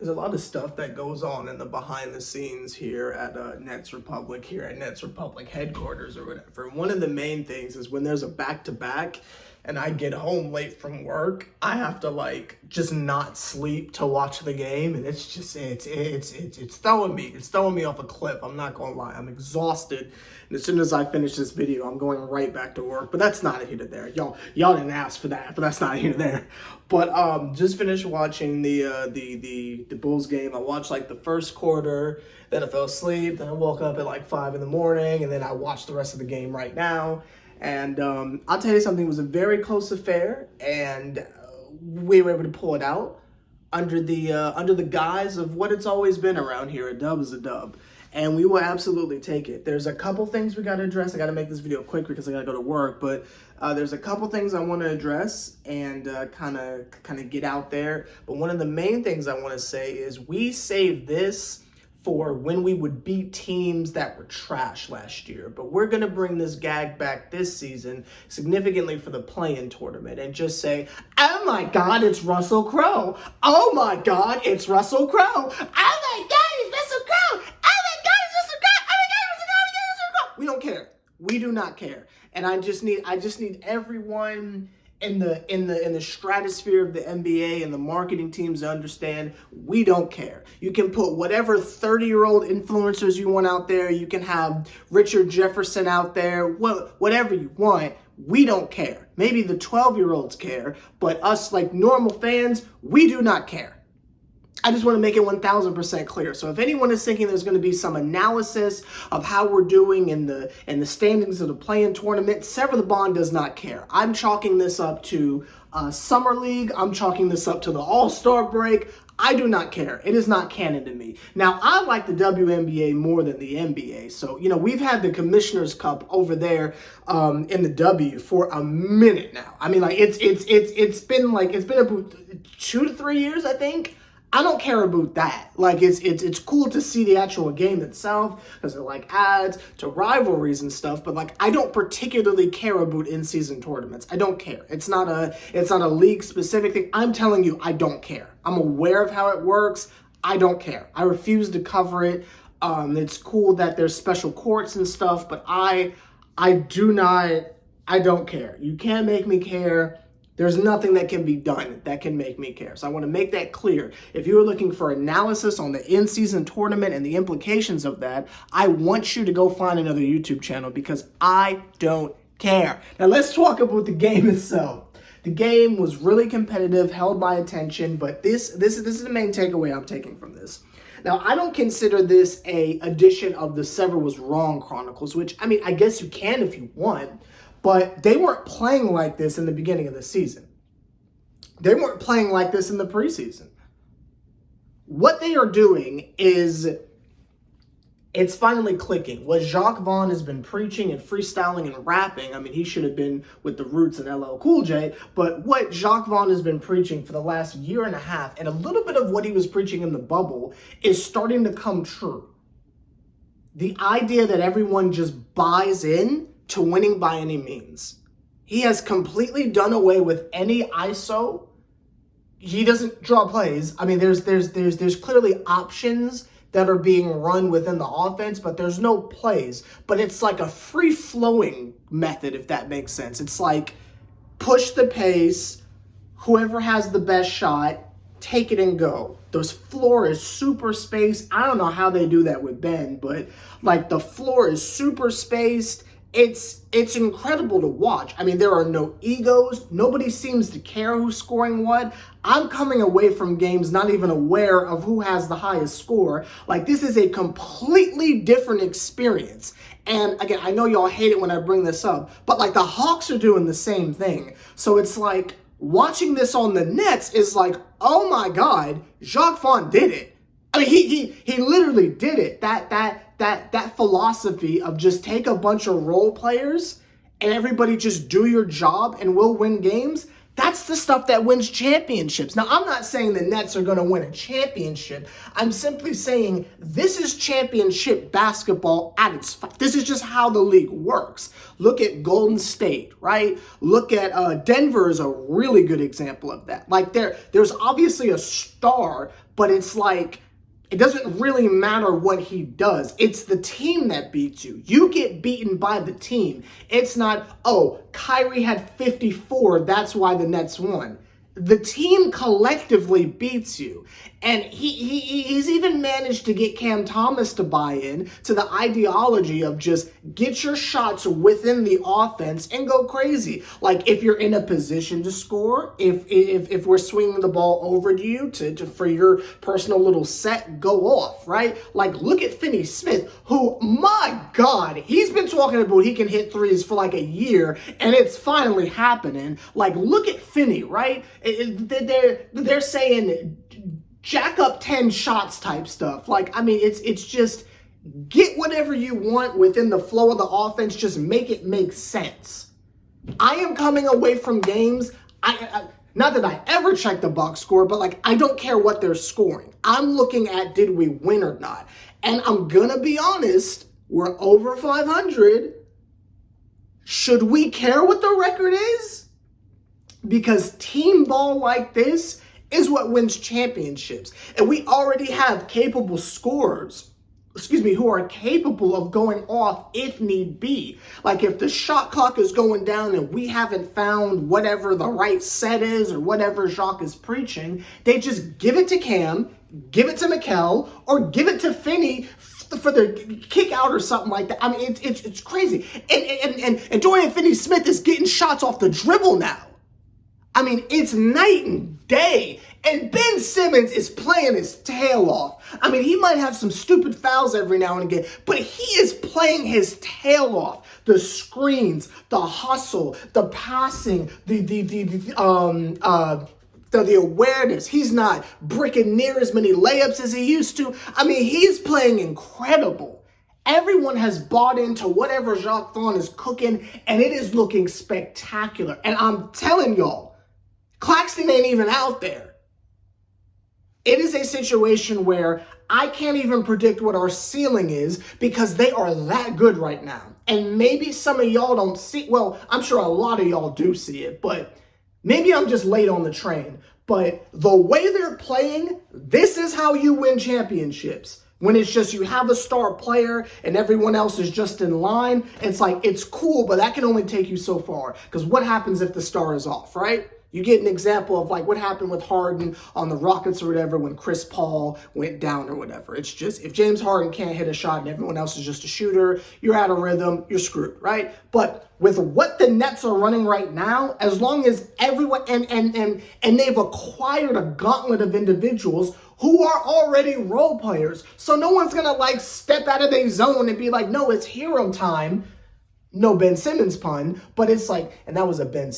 There's a lot of stuff that goes on in the behind the scenes here at Nets Republic, here at Nets Republic headquarters or whatever. One of the main things is when there's a back-to-back and I get home late from work, I have to like just not sleep to watch the game, and it's just it's throwing me off a cliff. I'm not gonna lie, I'm exhausted, and as soon as I finish this video, I'm going right back to work. But that's not here to there. Y'all didn't ask for that, but that's not here to there. But just finished watching the Bulls game. I watched like the first quarter, then I fell asleep, then I woke up at like 5 in the morning, and then I watched the rest of the game right now. And I'll tell you something, it was a very close affair, and we were able to pull it out under the guise of what it's always been around here. A dub is a dub, and we will absolutely take it. There's a couple things we got to address. I got to make this video quick because I got to go to work, but there's a couple things I want to address and kind of get out there. But one of the main things I want to say is we saved this for when we would beat teams that were trash last year. But we're going to bring this gag back this season significantly for the play-in tournament and just say, oh my God, it's Russell Crowe. Oh my God, it's Russell Crowe. Oh my God, it's Russell Crowe. Oh my God, it's Russell Crowe. Oh my God, it's Russell Crowe. We don't care. We do not care. And I just need everyone in the stratosphere of the NBA and the marketing teams to understand we don't care. You can put whatever 30-year-old influencers you want out there. You can have Richard Jefferson out there, whatever you want. We don't care. Maybe the 12-year-olds care, but us like normal fans, we do not care. I just want to make it 1000% clear. So if anyone is thinking there's going to be some analysis of how we're doing in the standings of the play-in tournament, Sever the Bond does not care. I'm chalking this up to Summer League. I'm chalking this up to the All-Star break. I do not care. It is not canon to me. Now, I like the WNBA more than the NBA. So, we've had the Commissioner's Cup over there in the W for a minute now. I mean, like it's been about 2 to 3 years, I think. I don't care about that. Like, it's cool to see the actual game itself because it like adds to rivalries and stuff. But like, I don't particularly care about in-season tournaments. I don't care. It's not a league specific thing. I'm telling you, I don't care. I'm aware of how it works. I don't care. I refuse to cover it. It's cool that there's special courts and stuff, but I don't care. You can't make me care. There's nothing that can be done that can make me care. So I want to make that clear. If you are looking for analysis on the in-season tournament and the implications of that, I want you to go find another YouTube channel because I don't care. Now let's talk about the game itself. The game was really competitive, held my attention, but this is the main takeaway I'm taking from this. Now, I don't consider this a edition of the Sever Was Wrong Chronicles, which, I mean, I guess you can if you want, but they weren't playing like this in the beginning of the season. They weren't playing like this in the preseason. What they are doing is, it's finally clicking. What Jacques Vaughn has been preaching and freestyling and rapping, I mean, he should have been with the Roots and LL Cool J, but what Jacques Vaughn has been preaching for the last year and a half, and a little bit of what he was preaching in the bubble, is starting to come true. The idea that everyone just buys in to winning by any means. He has completely done away with any ISO. He doesn't draw plays. I mean, there's clearly options that are being run within the offense, but there's no plays. But it's like a free-flowing method, if that makes sense. It's like push the pace, whoever has the best shot, take it and go. The floor is super spaced. I don't know how they do that with Ben, but like the floor is super spaced. It's incredible to watch. I mean, there are no egos. Nobody seems to care who's scoring what. I'm coming away from games not even aware of who has the highest score. Like, this is a completely different experience. And again, I know y'all hate it when I bring this up, but like the Hawks are doing the same thing. So it's like watching this on the Nets is like, oh my God, Jacques Vaughn did it. I mean, he literally did it. That philosophy of just take a bunch of role players and everybody just do your job and we'll win games, That's the stuff that wins championships. Now, I'm not saying the Nets are going to win a championship. I'm simply saying this is championship basketball at its finest. This is just how the league works. Look at Golden State, right? Look at Denver is a really good example of that. Like there's obviously a star, but it's like, it doesn't really matter what he does. It's the team that beats you. You get beaten by the team. It's not, oh, Kyrie had 54, that's why the Nets won. The team collectively beats you. And he's even managed to get Cam Thomas to buy in to the ideology of just get your shots within the offense and go crazy. Like if you're in a position to score, if we're swinging the ball over to you for your personal little set, go off, right? Like look at Finney Smith, who, my God, he's been talking about he can hit threes for like a year and it's finally happening. Like look at Finney, right? They're saying jack up 10 shots type stuff. Like, I mean, it's just get whatever you want within the flow of the offense. Just make it make sense. I am coming away from games. Not that I ever check the box score, but like, I don't care what they're scoring. I'm looking at did we win or not. And I'm going to be honest, we're over 500. Should we care what the record is? Because team ball like this is what wins championships. And we already have capable scorers, who are capable of going off if need be. Like if the shot clock is going down and we haven't found whatever the right set is or whatever Jacques is preaching, they just give it to Cam, give it to Mikal, or give it to Finney for the kick out or something like that. I mean, it's crazy. And Dorian Finney-Smith is getting shots off the dribble now. I mean, it's night and day. And Ben Simmons is playing his tail off. I mean, he might have some stupid fouls every now and again, but he is playing his tail off. The screens, the hustle, the passing, the awareness. He's not bricking near as many layups as he used to. I mean, he's playing incredible. Everyone has bought into whatever Jacques Vaughn is cooking, and it is looking spectacular. And I'm telling y'all, Claxton ain't even out there. It is a situation where I can't even predict what our ceiling is because they are that good right now. And maybe some of y'all don't see, well, I'm sure a lot of y'all do see it, but maybe I'm just late on the train. But the way they're playing, this is how you win championships. When it's just you have a star player and everyone else is just in line, it's like, it's cool, but that can only take you so far. Because what happens if the star is off, right? You get an example of like what happened with Harden on the Rockets or whatever when Chris Paul went down or whatever. It's just if James Harden can't hit a shot and everyone else is just a shooter, you're out of rhythm, you're screwed, right? But with what the Nets are running right now, as long as everyone and they've acquired a gauntlet of individuals who are already role players. So no one's gonna like step out of their zone and be like, no, it's hero time. No Ben Simmons pun, but it's like, and that was a Ben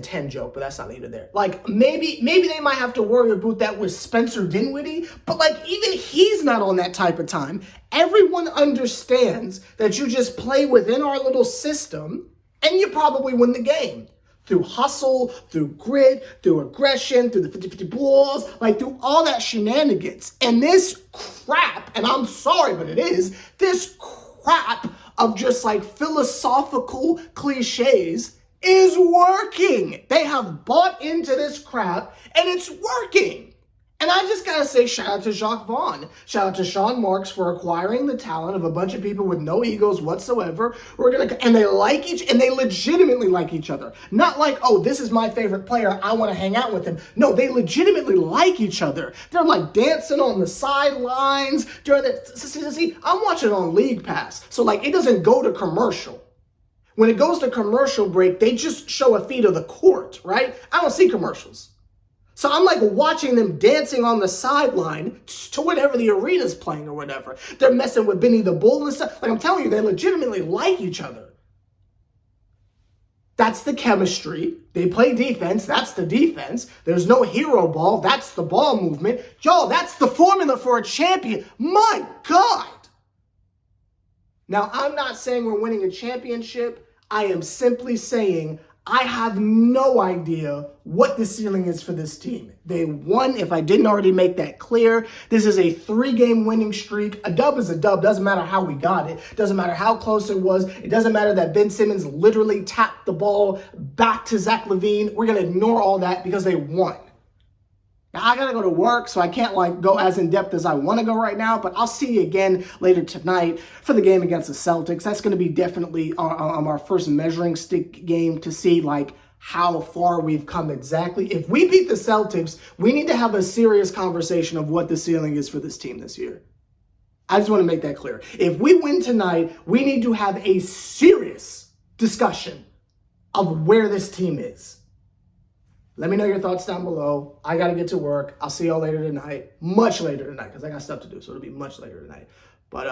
10 joke, but that's not neither there. Like maybe they might have to worry about that with Spencer Dinwiddie, but like even he's not on that type of time. Everyone understands that you just play within our little system and you probably win the game. Through hustle, through grit, through aggression, through the 50-50 balls, like through all that shenanigans. And this crap, and I'm sorry, but it is, this crap of just like philosophical cliches is working. They have bought into this crap and it's working. And I just gotta say, shout out to Jacques Vaughn. Shout out to Sean Marks for acquiring the talent of a bunch of people with no egos whatsoever. And they legitimately like each other. Not like, oh, this is my favorite player, I want to hang out with him. No, they legitimately like each other. They're like dancing on the sidelines during the. I'm watching on League Pass, so like it doesn't go to commercial. When it goes to commercial break, they just show a feed of the court, right? I don't see commercials. So I'm like watching them dancing on the sideline to whatever the arena's playing or whatever. They're messing with Benny the Bull and stuff. Like I'm telling you, they legitimately like each other. That's the chemistry. They play defense. That's the defense. There's no hero ball. That's the ball movement. Y'all, that's the formula for a champion. My God. Now, I'm not saying we're winning a championship. I am simply saying I have no idea what the ceiling is for this team. They won, if I didn't already make that clear. This is a 3-game winning streak. A dub is a dub. Doesn't matter how we got it. Doesn't matter how close it was. It doesn't matter that Ben Simmons literally tapped the ball back to Zach LaVine. We're going to ignore all that because they won. Now, I got to go to work, so I can't go as in-depth as I want to go right now, but I'll see you again later tonight for the game against the Celtics. That's going to be definitely our first measuring stick game to see, how far we've come exactly. If we beat the Celtics, we need to have a serious conversation of what the ceiling is for this team this year. I just want to make that clear. If we win tonight, we need to have a serious discussion of where this team is. Let me know your thoughts down below. I got to get to work. I'll see y'all later tonight. Much later tonight, because I got stuff to do, so it'll be much later tonight. But